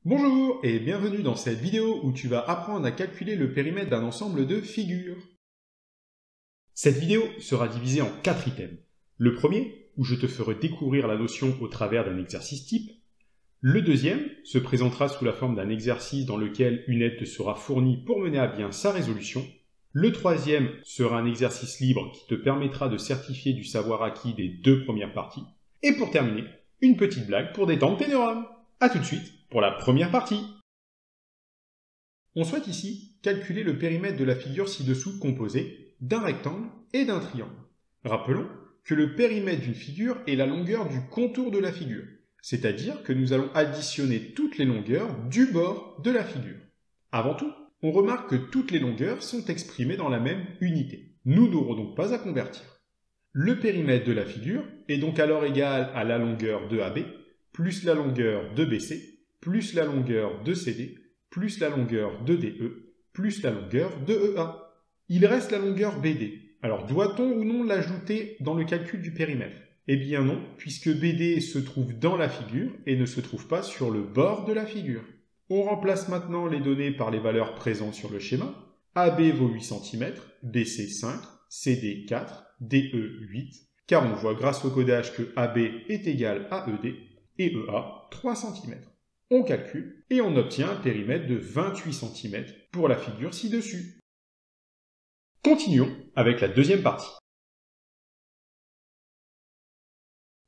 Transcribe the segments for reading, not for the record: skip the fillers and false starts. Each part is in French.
Bonjour et bienvenue dans cette vidéo où tu vas apprendre à calculer le périmètre d'un ensemble de figures. Cette vidéo sera divisée en 4 items. Le premier, où je te ferai découvrir la notion au travers d'un exercice type. Le deuxième se présentera sous la forme d'un exercice dans lequel une aide te sera fournie pour mener à bien sa résolution. Le troisième sera un exercice libre qui te permettra de certifier du savoir acquis des 2 premières parties. Et pour terminer, une petite blague pour détendre tes neurones. A tout de suite pour la première partie. On souhaite ici calculer le périmètre de la figure ci-dessous composée d'un rectangle et d'un triangle. Rappelons que le périmètre d'une figure est la longueur du contour de la figure, c'est-à-dire que nous allons additionner toutes les longueurs du bord de la figure. Avant tout, on remarque que toutes les longueurs sont exprimées dans la même unité. Nous n'aurons donc pas à convertir. Le périmètre de la figure est donc alors égal à la longueur de AB plus la longueur de BC plus la longueur de CD, plus la longueur de DE, plus la longueur de EA. Il reste la longueur BD. Alors doit-on ou non l'ajouter dans le calcul du périmètre? Eh bien non, puisque BD se trouve dans la figure et ne se trouve pas sur le bord de la figure. On remplace maintenant les données par les valeurs présentes sur le schéma. AB vaut 8 cm, BC 5, CD 4, DE 8, car on voit grâce au codage que AB est égal à ED et EA 3 cm. On calcule et on obtient un périmètre de 28 cm pour la figure ci-dessus. Continuons avec la deuxième partie.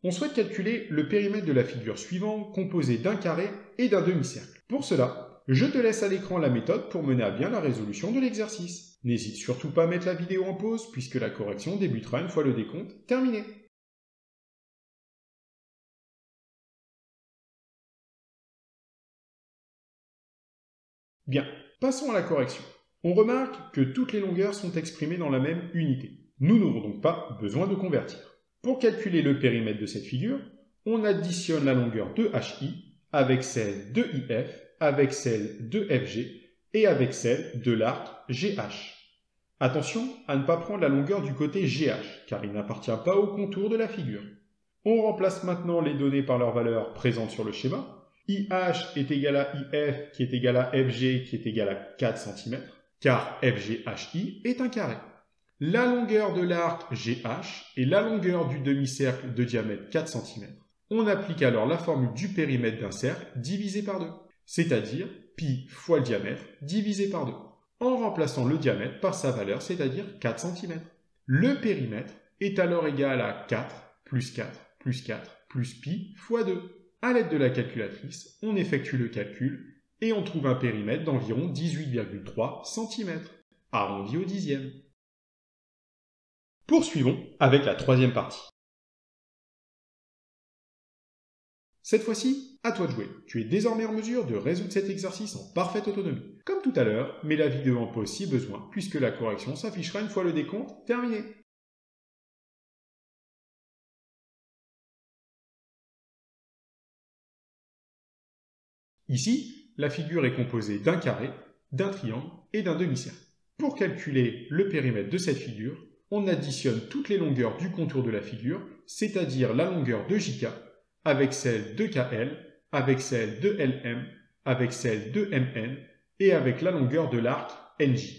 On souhaite calculer le périmètre de la figure suivante composée d'un carré et d'un demi-cercle. Pour cela, je te laisse à l'écran la méthode pour mener à bien la résolution de l'exercice. N'hésite surtout pas à mettre la vidéo en pause puisque la correction débutera une fois le décompte terminé. Bien, passons à la correction. On remarque que toutes les longueurs sont exprimées dans la même unité. Nous n'aurons donc pas besoin de convertir. Pour calculer le périmètre de cette figure, on additionne la longueur de HI avec celle de IF, avec celle de FG et avec celle de l'arc GH. Attention à ne pas prendre la longueur du côté GH, car il n'appartient pas au contour de la figure. On remplace maintenant les données par leurs valeurs présentes sur le schéma. IH est égal à IF qui est égal à FG qui est égal à 4 cm, car FGHI est un carré. La longueur de l'arc GH est la longueur du demi-cercle de diamètre 4 cm. On applique alors la formule du périmètre d'un cercle divisé par 2, c'est-à-dire pi fois le diamètre divisé par 2, en remplaçant le diamètre par sa valeur, c'est-à-dire 4 cm. Le périmètre est alors égal à 4 plus 4 plus 4 plus pi fois 2. À l'aide de la calculatrice, on effectue le calcul et on trouve un périmètre d'environ 18,3 cm, arrondi au dixième. Poursuivons avec la troisième partie. Cette fois-ci, à toi de jouer. Tu es désormais en mesure de résoudre cet exercice en parfaite autonomie. Comme tout à l'heure, mets la vidéo en pause si besoin, puisque la correction s'affichera une fois le décompte terminé. Ici, la figure est composée d'un carré, d'un triangle et d'un demi-cercle. Pour calculer le périmètre de cette figure, on additionne toutes les longueurs du contour de la figure, c'est-à-dire la longueur de JK, avec celle de KL, avec celle de LM, avec celle de MN et avec la longueur de l'arc NJ.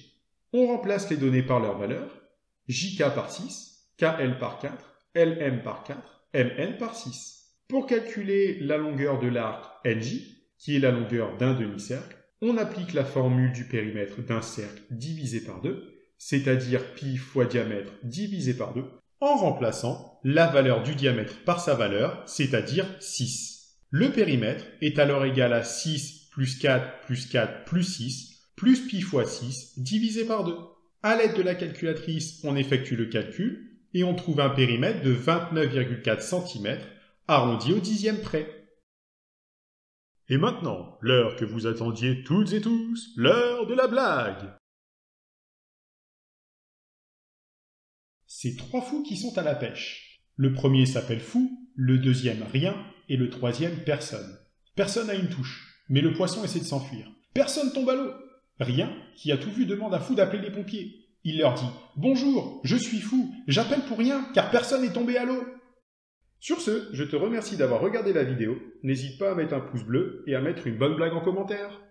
On remplace les données par leurs valeurs, JK par 6, KL par 4, LM par 4, MN par 6. Pour calculer la longueur de l'arc NJ, qui est la longueur d'un demi-cercle, on applique la formule du périmètre d'un cercle divisé par 2, c'est-à-dire pi fois diamètre divisé par 2, en remplaçant la valeur du diamètre par sa valeur, c'est-à-dire 6. Le périmètre est alors égal à 6 plus 4 plus 4 plus 6, plus pi fois 6 divisé par 2. À l'aide de la calculatrice, on effectue le calcul et on trouve un périmètre de 29,4 cm, arrondi au dixième près. Et maintenant, l'heure que vous attendiez toutes et tous, l'heure de la blague. C'est 3 fous qui sont à la pêche. Le premier s'appelle Fou, le deuxième Rien et le troisième Personne. Personne n'a une touche, mais le poisson essaie de s'enfuir. Personne tombe à l'eau. Rien, qui a tout vu, demande à Fou d'appeler les pompiers. Il leur dit « Bonjour, je suis Fou, j'appelle pour rien, car personne n'est tombé à l'eau. » Sur ce, je te remercie d'avoir regardé la vidéo, n'hésite pas à mettre un pouce bleu et à mettre une bonne blague en commentaire.